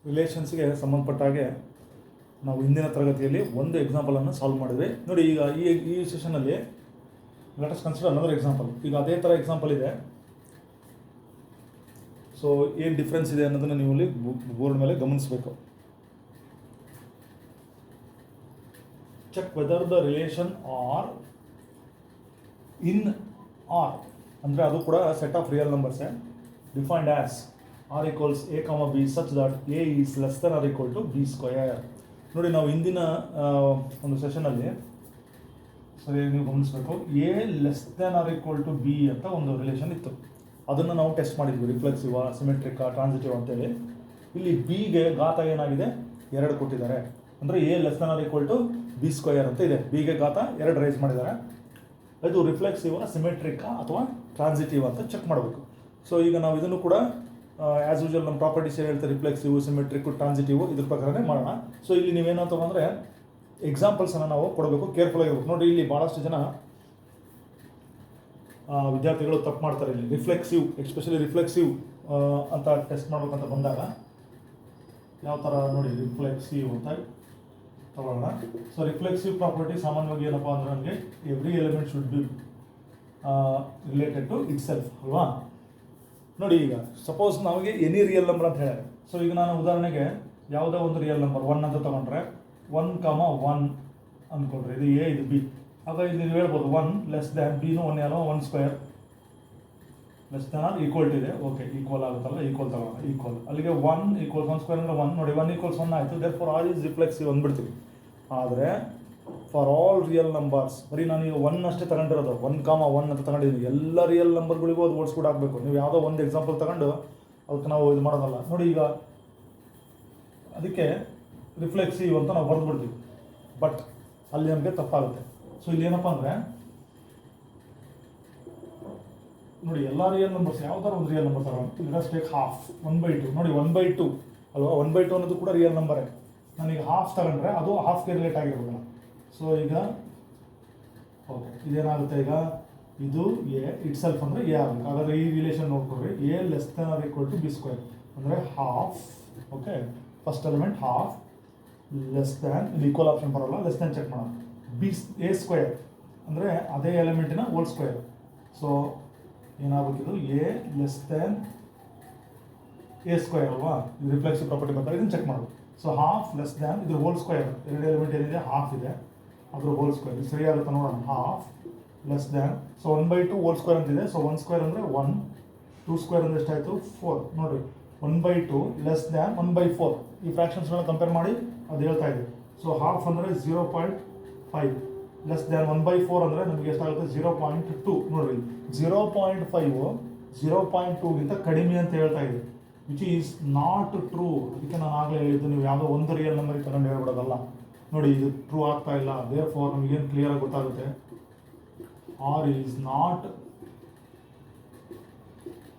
ರಿಲೇಷನ್ಸ್ಗೆ ಸಂಬಂಧಪಟ್ಟ ಹಾಗೆ ನಾವು ಹಿಂದಿನ ತರಗತಿಯಲ್ಲಿ ಒಂದು ಎಕ್ಸಾಂಪಲನ್ನು ಸಾಲ್ವ್ ಮಾಡಿದ್ವಿ. ನೋಡಿ, ಈಗ ಈ ಸೆಷನಲ್ಲಿ let us consider another example. ಈಗ ಅದೇ ಥರ ಎಕ್ಸಾಂಪಲ್ ಇದೆ. ಸೊ ಏನು ಡಿಫ್ರೆನ್ಸ್ ಇದೆ ಅನ್ನೋದನ್ನು ನೀವು ಇಲ್ಲಿ ಬೋರ್ಡ್ ಮೇಲೆ ಗಮನಿಸಬೇಕು. Check whether the relation R in R ಅಂದರೆ ಅದು ಕೂಡ ಸೆಟ್ ಆಫ್ ರಿಯಲ್ ನಂಬರ್ಸೇ defined as R equals A comma B such that A is less than R equal to B square. ನೋಡಿ, ನಾವು ಹಿಂದಿನ ಒಂದು ಸೆಷನಲ್ಲಿ ಸರಿ ನೀವು ಗಮನಿಸಬೇಕು, A less than R equal to B ಅಂತ ಒಂದು ರಿಲೇಷನ್ ಇತ್ತು. ಅದನ್ನು ನಾವು ಟೆಸ್ಟ್ ಮಾಡಿದ್ವಿ, ರಿಫ್ಲೆಕ್ಸಿವಾ ಸಿಮೆಟ್ರಿಕಾ ಟ್ರಾನ್ಸಿಟಿವ್ ಅಂತೇಳಿ. ಇಲ್ಲಿ ಬಿಗೆ ಘಾತ ಏನಾಗಿದೆ 2 ಕೊಟ್ಟಿದ್ದಾರೆ, ಅಂದರೆ a less than R equal to B square ಅಂತ ಇದೆ. ಬಿಗೆ ಘಾತ 2 ರೈಸ್ ಮಾಡಿದ್ದಾರೆ. ಇದು ರಿಫ್ಲೆಕ್ಸಿವಾ ಸಿಮೆಟ್ರಿಕಾ ಅಥವಾ ಟ್ರಾನ್ಸಿಟಿವ್ ಅಂತ ಚೆಕ್ ಮಾಡಬೇಕು. ಸೊ ಈಗ ನಾವು ಇದನ್ನು ಕೂಡ ಆ್ಯಸ್ ಯೂಶುವಲ್ ನಮ್ಮ ಪ್ರಾಪರ್ಟೀಸ್ ಏನು ಹೇಳ್ತಾರೆ, ರಿಫ್ಲೆಕ್ಸಿವ್ ಸಿಮೆಟ್ರಿಕ್ ಟ್ರಾನ್ಸಿಟಿವ್ ಇದ್ರ ಪ್ರಕಾರನೇ ಮಾಡೋಣ. ಸೊ ಇಲ್ಲಿ ನೀವೇನಂತ ಅಂದರೆ ಎಕ್ಸಾಂಪಲ್ಸನ್ನು ನಾವು ಕೊಡಬೇಕು, ಕೇರ್ಫುಲ್ ಆಗಿರ್ಬೇಕು. ನೋಡಿ, ಇಲ್ಲಿ ಭಾಳಷ್ಟು ಜನ ವಿದ್ಯಾರ್ಥಿಗಳು ತಪ್ಪು ಮಾಡ್ತಾರೆ. ಇಲ್ಲಿ ರಿಫ್ಲೆಕ್ಸಿವ್, ಎಸ್ಪೆಷಲಿ ರಿಫ್ಲೆಕ್ಸಿವ್ ಅಂತ ಟೆಸ್ಟ್ ಮಾಡ್ಬೇಕಂತ ಬಂದಾಗ ಯಾವ ಥರ ನೋಡಿ ರಿಫ್ಲೆಕ್ಸಿವ್ ಅಂತ ತಗೊಳ್ಳೋಣ. ಸೊ ರಿಫ್ಲೆಕ್ಸಿವ್ ಪ್ರಾಪರ್ಟಿ ಸಾಮಾನ್ಯವಾಗಿ ಏನಪ್ಪ ಅಂದರೆ ನಮಗೆ every element should be related to itself ಅಲ್ವಾ. ನೋಡಿ, ಈಗ ಸಪೋಸ್ ನಮಗೆ ಎನಿ ರಿಯಲ್ ನಂಬರ್ ಅಂತ ಹೇಳ್ಯಾರೆ. ಸೊ ಈಗ ನಾನು ಉದಾಹರಣೆಗೆ ಯಾವುದೇ ಒಂದು ರಿಯಲ್ ನಂಬರ್ 1 ಅಂತ ತೊಗೊಂಡ್ರೆ 1,1 ಅಂದ್ಕೊಂಡ್ರೆ ಇದು ಎ ಇದು ಬಿ. ಆಗ ಇಲ್ಲಿ ನೀವು ಹೇಳ್ಬೋದು 1 ಲೆಸ್ ದ್ಯಾನ್ ಬಿನೂ 1 ಏನೋ 1 square less than R equal to ಇದೆ. ಓಕೆ, ಈಕ್ವಲ್ ಆಗುತ್ತಲ್ಲ, ಈಕ್ವಲ್ ತಗೊಳ್ಳೋಣ. ಈಕ್ವಲ್ ಅಲ್ಲಿಗೆ 1 ಈಕ್ವಲ್ಸ್ 1 ಸ್ಕ್ವೇರ್ ಅಂದರೆ 1. ನೋಡಿ, 1 ಈಕ್ವಲ್ಸ್ 1 ಆಯಿತು. Therefore all is reflexive ಅಂದ್ಬಿಡ್ತೀವಿ. ಆದರೆ ಫಾರ್ ಆಲ್ ರಿಯಲ್ ನಂಬರ್ಸ್ ಬರೀ ನಾನು ಈಗ 1 ಅಷ್ಟೇ ತಗೊಂಡಿರೋದು, 1,1 ಅಂತ ತಗೊಂಡಿದ್ದೀನಿ. ಎಲ್ಲ ರಿಯಲ್ ನಂಬರ್ಗಳಿಗೂ ಅದು ಓಡಿಸ್ಬಿಟ್ಟು ಹಾಕಬೇಕು. ನೀವು ಯಾವುದೋ ಒಂದು ಎಕ್ಸಾಂಪಲ್ ತಗೊಂಡು ಅದಕ್ಕೆ ನಾವು ಇದು ಮಾಡೋದಲ್ಲ. ನೋಡಿ, ಈಗ ಅದಕ್ಕೆ ರಿಫ್ಲೆಕ್ಸಿವ್ ಅಂತ ನಾವು ಬರೆದ್ಬಿಡ್ತೀವಿ, ಬಟ್ ಅಲ್ಲಿ ನಮಗೆ ತಪ್ಪಾಗುತ್ತೆ. ಸೊ ಇಲ್ಲಿ ಏನಪ್ಪ ಅಂದರೆ ನೋಡಿ, ಎಲ್ಲ ರಿಯಲ್ ನಂಬರ್ಸ್ ಯಾವ್ದಾರು ಒಂದು ರಿಯಲ್ ನಂಬರ್ ತಗೊಂಡು ಲೆಟ್ಸ್ ಟೇಕ್ ಹಾಫ್ 1/2. ನೋಡಿ, 1/2 ಅಲ್ವಾ, 1/2 ಅನ್ನೋದು ಕೂಡ ರಿಯಲ್ ನಂಬರೇ. ನಾನೀಗ ಹಾಫ್ ತಗೊಂಡ್ರೆ ಅದು ಹಾಫ್ಗೆ ರಿಲೇಟ್ ಆಗಿರ್ಬೋದಲ್ಲ. ಸೊ ಈಗ ಓಕೆ, ಇದೇನಾಗುತ್ತೆ, ಈಗ ಇದು ಎ ಇಟ್ ಸೆಲ್ಫ್ ಅಂದರೆ ಎ ಆಗಬೇಕು. ಹಾಗಾದರೆ ಈ ರಿಲೇಷನ್ ನೋಡ್ಕೊಡ್ರಿ, A less than R equal to B square ಅಂದರೆ half. Okay, first element half less than, ಇಲ್ಲಿ ಈಕ್ವಲ್ ಆಪ್ಷನ್ ಬರೋಲ್ಲ, ಲೆಸ್ ದ್ಯಾನ್ ಚೆಕ್ ಮಾಡೋಣ. ಬಿ ಎ ಸ್ಕ್ವೇರ್ ಅಂದರೆ ಅದೇ ಎಲಿಮೆಂಟಿನ ಹೋಲ್ ಸ್ಕ್ವೇರ್. ಸೊ ಏನಾಗಬೇಕಿದು A less than A square ಅಲ್ವಾ, ಇದು ರಿಫ್ಲೆಕ್ಸಿವ್ ಪ್ರಾಪರ್ಟಿ ಬರ್ತಾರೆ, ಇದನ್ನು ಚೆಕ್ ಮಾಡಬೇಕು. ಸೊ ಹಾಫ್ ಲೆಸ್ ದ್ಯಾನ್ ಇದ್ರ ಹೋಲ್ ಸ್ಕ್ವೇರ್, 2 ಎಲಿಮೆಂಟ್ ಏನಿದೆ ಹಾಫ್ ಇದೆ, ಅದ್ರ ಹೋಲ್ ಸ್ಕ್ವೇರ್. ಇದು ಸರಿಯಾಗುತ್ತೆ ನೋಡೋಣ. Half less than, so 1/2 whole square ಅಂತಿದೆ. ಸೊ 1 ಸ್ಕ್ವೇರ್ ಅಂದರೆ 1, 2 ಸ್ಕ್ವೇರ್ ಅಂದರೆ ಎಷ್ಟಾಯಿತು 4. ನೋಡಿರಿ, 1/2 ಲೆಸ್ ದ್ಯಾನ್ 1/4. ಈ ಫ್ರ್ಯಾಕ್ಷನ್ಸ್ಗಳನ್ನ ಕಂಪೇರ್ ಮಾಡಿ ಅದು ಹೇಳ್ತಾ ಇದೆ. ಸೊ ಹಾಫ್ ಅಂದರೆ 0.5 ಲೆಸ್ ದ್ಯಾನ್ 1/4 ಅಂದರೆ ನಮಗೆ ಎಷ್ಟಾಗುತ್ತೆ 0.2. ನೋಡಿರಿ, 0.5 0.2ಗಿಂತ ಕಡಿಮೆ ಅಂತ ಹೇಳ್ತಾ ಇದೆ, ವಿಚ್ ಈಸ್ ನಾಟ್ ಟ್ರೂ. ಅದಕ್ಕೆ ನಾನು ಆಗಲೇ ಹೇಳಿದ್ದು, ನೀವು ಯಾವುದೋ ಒಂದು ರಿಯಲ್ ನಂಬರಿಗೆ ತಗೊಂಡು ಹೇಳ್ಬಿಡೋದಲ್ಲ. ನೋಡಿ, ಇದು ಟ್ರೂ ಆಗ್ತಾ ಇಲ್ಲ. ದೇರ್ ಫಾರ್ ನಮಗೇನು ಕ್ಲಿಯರಾಗಿ ಗೊತ್ತಾಗುತ್ತೆ, ಆರ್ ಈಸ್ ನಾಟ್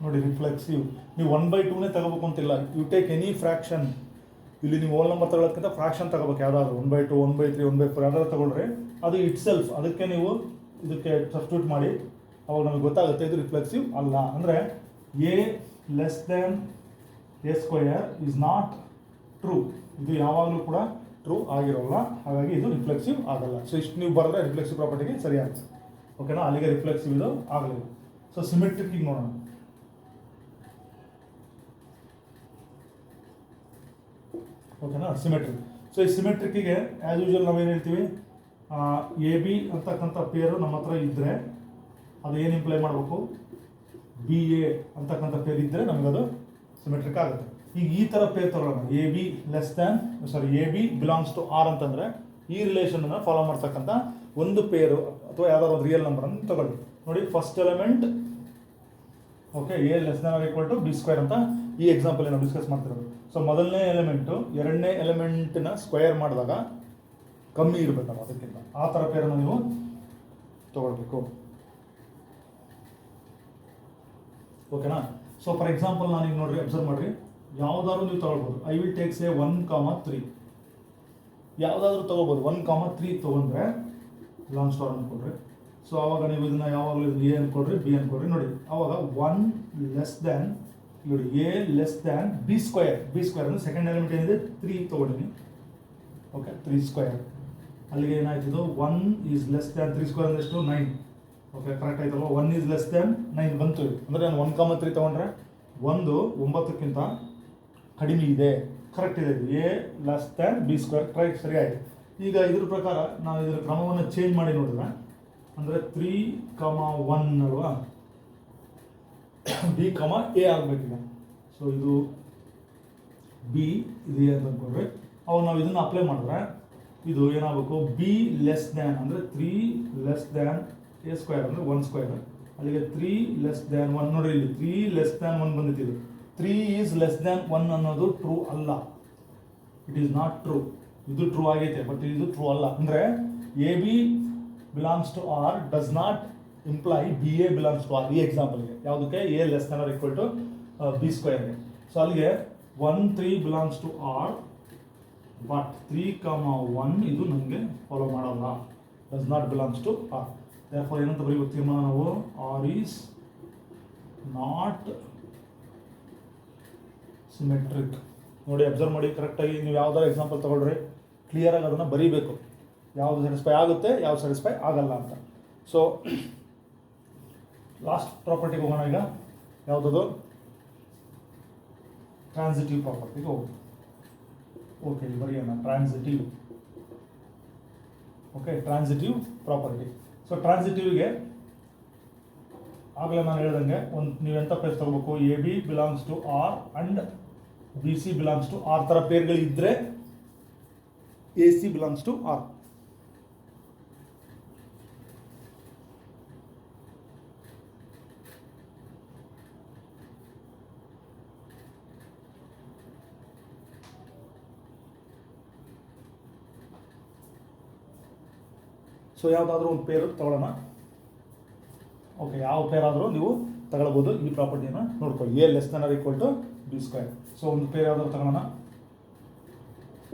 ನೋಡಿ ರಿಫ್ಲೆಕ್ಸಿವ್. ನೀವು 1/2ನೇ ತಗೋಬೇಕು ಅಂತಿಲ್ಲ. You take any fraction. ಇಲ್ಲಿ ನೀವು ಹೋಲ್ ನಂಬರ್ ತಗೊಳ್ಳೋದಕ್ಕಿಂತ ಫ್ರ್ಯಾಕ್ಷನ್ ತಗೋಬೇಕು, ಯಾವುದಾದ್ರು 1/2 1/3 1/4 ಯಾವ್ದಾದ್ರು ತಗೊಳ್ರಿ, ಅದು ಇಟ್ ಸೆಲ್ಫ್. ಅದಕ್ಕೆ ನೀವು ಇದಕ್ಕೆ ಸಬ್ಸ್ಟಿಟ್ಯೂಟ್ ಮಾಡಿ, ಅವಾಗ ನಮಗೆ ಗೊತ್ತಾಗುತ್ತೆ ಇದು ರಿಫ್ಲೆಕ್ಸಿವ್ ಅಲ್ಲ. ಅಂದರೆ a less than A square is not true. ಇದು ಯಾವಾಗಲೂ ಕೂಡ ಟ್ರೂ ಆಗಿರೋಲ್ಲ, ಹಾಗಾಗಿ ಇದು ರಿಫ್ಲೆಕ್ಸಿವ್ ಆಗಲ್ಲ. ಸೊ ಇಷ್ಟು ನೀವು ಬರೆದ್ರೆ ರಿಫ್ಲೆಕ್ಸಿವ್ ಪ್ರಾಪರ್ಟಿಗೆ ಸರಿಯಾಗುತ್ತೆ. ಓಕೆನಾ, ಅಲ್ಲಿಗೆ ರಿಫ್ಲೆಕ್ಸಿವ್ ಇದು ಆಗಲಿಲ್ಲ. ಸೊ ಸಿಮೆಟ್ರಿಕ್ಕಿಗೆ ನೋಡೋಣ. ಓಕೆನಾ, ಸಿಮೆಟ್ರಿಕ್. ಸೊ ಈ ಸಿಮೆಟ್ರಿಕ್ಕಿಗೆ ಆ್ಯಸ್ ಯೂಶುವಲ್ ನಾವೇನು ಹೇಳ್ತೀವಿ, ಎ ಬಿ ಅಂತಕ್ಕಂಥ ಪೇರು ನಮ್ಮ ಹತ್ರ ಇದ್ದರೆ ಅದು ಏನು ಇಂಪ್ಲೈ ಮಾಡಬೇಕು, ಬಿ ಎ ಅಂತಕ್ಕಂಥ ಪೇರ್ ಇದ್ದರೆ ನಮಗದು ಸಿಮೆಟ್ರಿಕ್ ಆಗುತ್ತೆ. ಈಗ ಈ ಥರ ಪೇರ್ ತಗೊಳ್ಳೋಣ, a b less than a B belongs to R ಅಂತಂದರೆ ಈ ರಿಲೇಷನನ್ನು ಫಾಲೋ ಮಾಡ್ತಕ್ಕಂಥ ಒಂದು ಪೇರು ಅಥವಾ ಯಾವುದಾದ್ರು ಒಂದು ರಿಯಲ್ ನಂಬರನ್ನು ತಗೊಳ್ಳಿ. ನೋಡಿ, first element okay a less than R equal to B square ಅಂತ ಈ ಎಕ್ಸಾಂಪಲ್ ನಾವು ಡಿಸ್ಕಸ್ ಮಾಡ್ತಿರೋದು. ಸೊ ಮೊದಲನೇ ಎಲಿಮೆಂಟು ಎರಡನೇ ಎಲಿಮೆಂಟಿನ ಸ್ಕ್ವೇರ್ ಮಾಡಿದಾಗ ಕಮ್ಮಿ ಇರಬೇಕಲ್ಲ, ಅದಕ್ಕಿಂತ ಆ ಥರ ಪೇರನ್ನು ನೀವು ತಗೊಳ್ಬೇಕು. ಓಕೆನಾ. ಸೊ ಫಾರ್ ಎಕ್ಸಾಂಪಲ್ ನಾನೀಗ ನೋಡ್ರಿ, ಅಬ್ಸರ್ವ್ ಮಾಡಿರಿ, ಯಾವುದಾದ್ರು ನೀವು ತಗೊಳ್ಬೋದು. ಐ ವಿಲ್ ಟೇಕ್ಸ್ ಎ 1,3 ಯಾವುದಾದ್ರೂ ತೊಗೋಬೋದು. 1,3 ತೊಗೊಂಡ್ರೆ ಲಾಂಗ್ ಸ್ಟಾರ್ ಅಂದ್ಕೊಡ್ರಿ. ಸೊ ಆವಾಗ ನೀವು ಇದನ್ನು ಯಾವಾಗಲೂ ಎ ಅಂದ್ಕೊಡ್ರಿ, ಬಿ ಅಂದ್ಕೊಡ್ರಿ. ನೋಡಿ, ಆವಾಗ 1 ಲೆಸ್ ದ್ಯಾನ್ ನೋಡಿ A less than B square ಅಂದರೆ ಸೆಕೆಂಡ್ ಎಲಿಮೆಂಟ್ ಏನಿದೆ 3 ತೊಗೊಂಡಿನಿ. ಓಕೆ 3 ಸ್ಕ್ವಯರ್ ಅಲ್ಲಿಗೆ ಏನಾಯ್ತು ಇದು 1 ಈಸ್ ಲೆಸ್ ದ್ಯಾನ್ 3 ಸ್ಕ್ವಯರ್ ಅಂದ್ರೆ ಎಷ್ಟು 9. ಓಕೆ ಕರೆಕ್ಟ್ ಆಯ್ತಲ್ವ 1 ಈಸ್ ಲೆಸ್ ದ್ಯಾನ್ 9 ಬಂತು. ಅಂದರೆ ನಾನು 1,3 ತೊಗೊಂಡ್ರೆ 1 9ಕ್ಕಿಂತ ಕಡಿಮೆ ಇದೆ, ಕರೆಕ್ಟ್ ಇದೆ. A less than b square correct ಸರಿ ಆಯಿತು. ಈಗ ಇದ್ರ ಪ್ರಕಾರ ನಾವು ಇದರ ಕ್ರಮವನ್ನು ಚೇಂಜ್ ಮಾಡಿ ನೋಡಿದ್ರೆ ಅಂದರೆ 3,1 ಅಲ್ವಾ, ಬಿ ಕಮ ಎ ಆಗಬೇಕೀಗ. ಸೊ ಇದು ಬಿ ಇದು ಎ ಅಂತ ಅಂದ್ಕೊಂಡ್ರೆ ಅವಾಗ ನಾವು ಇದನ್ನು ಅಪ್ಲೈ ಮಾಡಿದ್ರೆ ಇದು ಏನಾಗಬೇಕು ಬಿ ಲೆಸ್ ದ್ಯಾನ್ ಅಂದರೆ 3 ಲೆಸ್ ದ್ಯಾನ್ ಎ ಸ್ಕ್ವೇರ್ ಅಂದರೆ 1 ಸ್ಕ್ವೇರ್. ಅಲ್ಲಿಗೆ 3 ಲೆಸ್ ದ್ಯಾನ್ 1 ನೋಡ್ರಿ, ಇಲ್ಲಿ 3 ಲೆಸ್ ದ್ಯಾನ್ 1 ಬಂದಿತ್ತು. 3 ಈಸ್ ಲೆಸ್ ದ್ಯಾನ್ 1 ಅನ್ನೋದು ಟ್ರೂ ಅಲ್ಲ, ಇಟ್ ಈಸ್ ನಾಟ್ ಟ್ರೂ. ಇದು ಟ್ರೂ ಆಗೈತೆ ಬಟ್ ಇದು ಟ್ರೂ ಅಲ್ಲ. ಅಂದರೆ A B belongs to R does not imply b a belongs to R. ಈ ಎಕ್ಸಾಂಪಲ್ಗೆ ಯಾವುದಕ್ಕೆ a less than R equal to B ಸ್ಕ್ವೇರ್ಗೆ. ಸೊ ಅಲ್ಲಿಗೆ 1 3 ಬಿಲಾಂಗ್ಸ್ ಟು ಆರ್ ಬಟ್ 3,1 ಇದು ನಮಗೆ ಫಾಲೋ ಮಾಡೋಲ್ಲ, does not belongs to R. therefore ಏನಂತ ಬರೀಬೇಕು ತೀರ್ಮಾನ ನಾವು ಆರ್ ಈಸ್ ನಾಟ್ ಸಿಮೆಟ್ರಿಕ್. ನೋಡಿ ಅಬ್ಸರ್ವ್ ಮಾಡಿ ಕರೆಕ್ಟಾಗಿ. ನೀವು ಯಾವ್ದಾರು ಎಕ್ಸಾಂಪಲ್ ತಗೊಳ್ರಿ ಕ್ಲಿಯರಾಗಿ ಅದನ್ನು ಬರೀಬೇಕು, ಯಾವುದು ಸ್ಯಾಟಿಸ್ಫೈ ಆಗುತ್ತೆ ಯಾವ್ದು ಸ್ಯಾಟಿಸ್ಫೈ ಆಗಲ್ಲ ಅಂತ. ಸೊ ಲಾಸ್ಟ್ ಪ್ರಾಪರ್ಟಿಗೆ ಹೋಗೋಣ. ಈಗ ಯಾವುದದು ಟ್ರಾನ್ಸಿಟಿವ್ ಪ್ರಾಪರ್ಟಿಗೆ ಹೋಗೋಣ. ಓಕೆ ಬರೆಯೋಣ transitive. Okay transitive property. So ಟ್ರಾನ್ಸಿಟಿವ್ಗೆ ಆಗಲೇ ನಾನು ಹೇಳ್ದಂಗೆ ನೀವು ಎಂಥ ಪ್ಲೇಸ್ ತಗೋಬೇಕು, A B belongs to R and B C belongs to R ಥರ ಪೇರ್ಗಳು ಇದ್ದರೆ A C belongs to R. So ಯಾವುದಾದ್ರೂ ಒಂದು ಪೇರು ತಗೊಳ್ಳೋಣ. ಓಕೆ ಯಾವ ಪೇರ್ ಆದರೂ ನೀವು ತಗೊಳ್ಬೋದು. ಈ ಪ್ರಾಪರ್ಟಿನ ನೋಡ್ಕೊಳ್ಳಿ, a less than R equal to B square. So ಒಂದು ಪೇರ್ ಯಾವ್ದಾದ್ರು ತಗೊಳ್ಳೋಣ.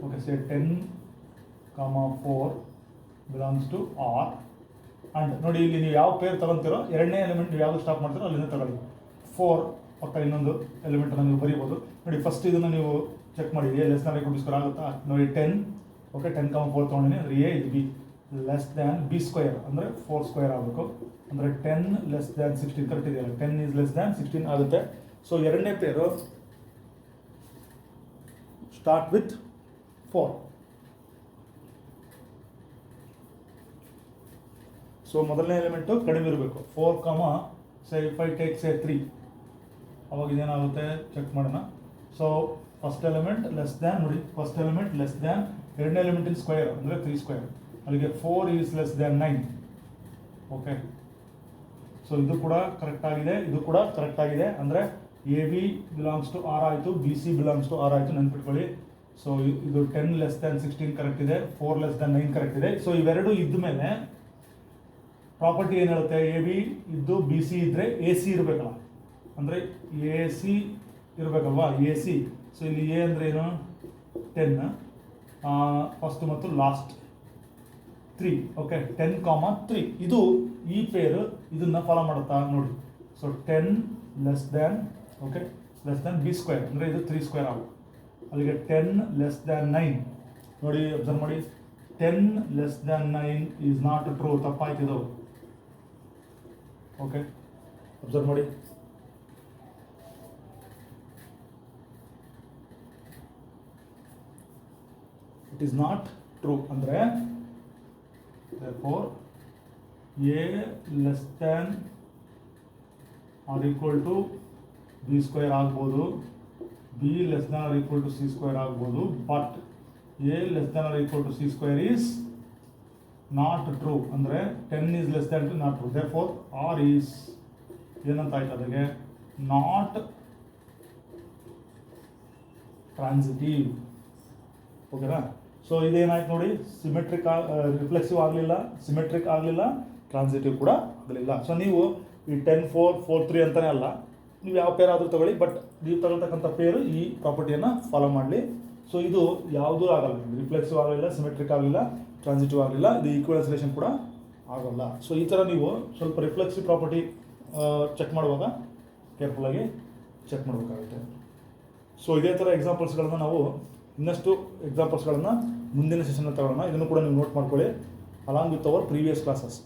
Okay say 10,4 belongs to R and ನೋಡಿ ಇಲ್ಲಿ ನೀವು ಯಾವ ಪೇರ್ ತಗೊತೀರೋ ಎರಡನೇ ಎಲಿಮೆಂಟ್ ನೀವು ಯಾವುದು ಸ್ಟಾಪ್ ಮಾಡ್ತೀರೋ ಅಲ್ಲಿಂದ ತಗೊಳ್ಳಿ. 4 ಪಕ್ಕ ಇನ್ನೊಂದು ಎಲಿಮೆಂಟನ್ನು ನೀವು ಬರೀಬೋದು. ನೋಡಿ ಫಸ್ಟ್ ಇದನ್ನು ನೀವು ಚೆಕ್ ಮಾಡಿ, a less than equal to square ಆಗುತ್ತಾ. ನೋಡಿ 10 ಓಕೆ 10,4 ತೊಗೊಂಡಿನಿ ಅಂದರೆ ಎ ಇದು b less than b square ಅಂದರೆ 4 ಸ್ಕ್ವೇರ್ ಆಗಬೇಕು. ಅಂದರೆ 10 ಲೆಸ್ ದ್ಯಾನ್ 16 ಕರೆಕ್ಟ್ ಇದೆಯಲ್ಲ, 10 ಈಸ್ ಲೆಸ್ ದ್ಯಾನ್ 16 ಆಗುತ್ತೆ. ಸೊ ಎರಡನೇ ಪೇರು ಸ್ಟಾರ್ಟ್ ವಿತ್ 4. ಸೊ ಮೊದಲನೇ ಎಲಿಮೆಂಟು ಕಡಿಮೆ ಇರಬೇಕು 4, ಸೇ 5 ಟೇಕ್ ಸೇ 3 ಅವಾಗ ಇದೇನಾಗುತ್ತೆ ಚೆಕ್ ಮಾಡೋಣ. So first element less than ನೋಡಿ, ಫಸ್ಟ್ ಎಲಿಮೆಂಟ್ ಲೆಸ್ ದ್ಯಾನ್ ಎರಡನೇ ಎಲಿಮೆಂಟಿನ ಸ್ಕ್ವೇರ್ ಅಂದರೆ 3 ಸ್ಕ್ವೇರ್. ಅಲ್ಲಿಗೆ 4 is less than 9. Okay so ಇದು ಕೂಡ ಕರೆಕ್ಟ್ ಆಗಿದೆ, ಇದು ಕೂಡ ಕರೆಕ್ಟ್ ಆಗಿದೆ. ಅಂದರೆ A B belongs to R ಆಯಿತು, B C belongs to R ಆಯಿತು, ನೆನ್ಪಿಟ್ಕೊಳ್ಳಿ. ಸೊ ಇದು 10 ಲೆಸ್ ದ್ಯಾನ್ 16 ಕರೆಕ್ಟ್ ಇದೆ, 4 ಲೆಸ್ ದ್ಯಾನ್ 9 ಕರೆಕ್ಟ್ ಇದೆ. ಸೊ ಇವೆರಡು ಇದ್ದ ಮೇಲೆ ಪ್ರಾಪರ್ಟಿ ಏನು ಹೇಳುತ್ತೆ, ಎ ಬಿ ಇದ್ದು ಬಿ ಸಿ ಇದ್ದರೆ ಎ ಸಿ ಇರಬೇಕಲ್ಲ, ಅಂದರೆ ಎ ಸಿ ಇರಬೇಕಲ್ವಾ, ಎ ಸಿ. ಸೊ ಇಲ್ಲಿ ಎ ಅಂದರೆ ಏನು 10 ಫಸ್ಟ್ ಮತ್ತು ಲಾಸ್ಟ್ 3. ಓಕೆ 10,3 ಇದು ಈ ಪೇರು ಇದನ್ನು ಫಾಲೋ ಮಾಡುತ್ತಾ ನೋಡಿ. So 10 less than okay less than b square ಅಂದರೆ ಇದು 3 ಸ್ಕ್ವೇರ್ ಆಗುತ್ತೆ. ಅಲ್ಲಿಗೆ 10 ಲೆಸ್ ದ್ಯಾನ್ 9 ನೋಡಿ ಅಬ್ಸರ್ವ್ ಮಾಡಿ, 10 less than 9 is not true, ತಪ್ಪಾಯ್ತಿದ್ದು. ಓಕೆ ಅಬ್ಸರ್ವ್ ಮಾಡಿ. ಇಟ್ ಈಸ್ ನಾಟ್ ಟ್ರೂ ಅಂದರೆ therefore a less than or equal to b square ಆಗ್ಬೋದು, b less than or equal to c square ಆಗ್ಬೋದು, but a less than or equal to c square is not true. ಅಂದರೆ 10 is less than to not true. therefore r is ಏನಂತ ಆಯ್ತು ಅದಕ್ಕೆ not transitive. ಓಕೆನಾ. So ಇದೇನಾಯ್ತು ನೋಡಿ, symmetric reflexive ಆಗಲಿಲ್ಲ, symmetric ಆಗಲಿಲ್ಲ, transitive ಕೂಡ ಆಗಲಿಲ್ಲ. ಸೊ ನೀವು ಈ 10,4, 4,3 ಅಂತಲೇ ಅಲ್ಲ, ನೀವು ಯಾವ ಪೇರ್ ಆದರೂ ತಗೊಳ್ಳಿ, ಬಟ್ ನೀವು ತಗೊಳ್ತಕ್ಕಂಥ ಪೇರು ಈ ಪ್ರಾಪರ್ಟಿಯನ್ನು ಫಾಲೋ ಮಾಡಲಿ. ಸೊ ಇದು ಯಾವುದೂ ಆಗಲ್ಲ, ರಿಫ್ಲೆಕ್ಸಿವ್ ಆಗಲಿಲ್ಲ, ಸಿಮೆಟ್ರಿಕ್ ಆಗಲಿಲ್ಲ, ಟ್ರಾನ್ಸಿಟಿವ್ ಆಗಲಿಲ್ಲ, ಇದು ಈಕ್ವಲೆನ್ಸ್ ರಿಲೇಷನ್ ಕೂಡ ಆಗೋಲ್ಲ. ಸೊ ಈ ಥರ ನೀವು ಸ್ವಲ್ಪ ರಿಫ್ಲೆಕ್ಸಿವ್ ಪ್ರಾಪರ್ಟಿ ಚೆಕ್ ಮಾಡುವಾಗ ಕೇರ್ಫುಲ್ಲಾಗಿ ಚೆಕ್ ಮಾಡಬೇಕಾಗುತ್ತೆ. ಸೊ ಇದೇ ಥರ ಎಕ್ಸಾಂಪಲ್ಸ್ಗಳನ್ನು ನಾವು ಇನ್ನಷ್ಟು ಎಕ್ಸಾಂಪಲ್ಸ್ಗಳನ್ನು ಮುಂದಿನ ಸೆಷನ್ ತಗೊಳ್ಳೋಣ. ಇದನ್ನು ಕೂಡ ನೀವು ನೋಟ್ ಮಾಡ್ಕೊಳ್ಳಿ along with our previous classes.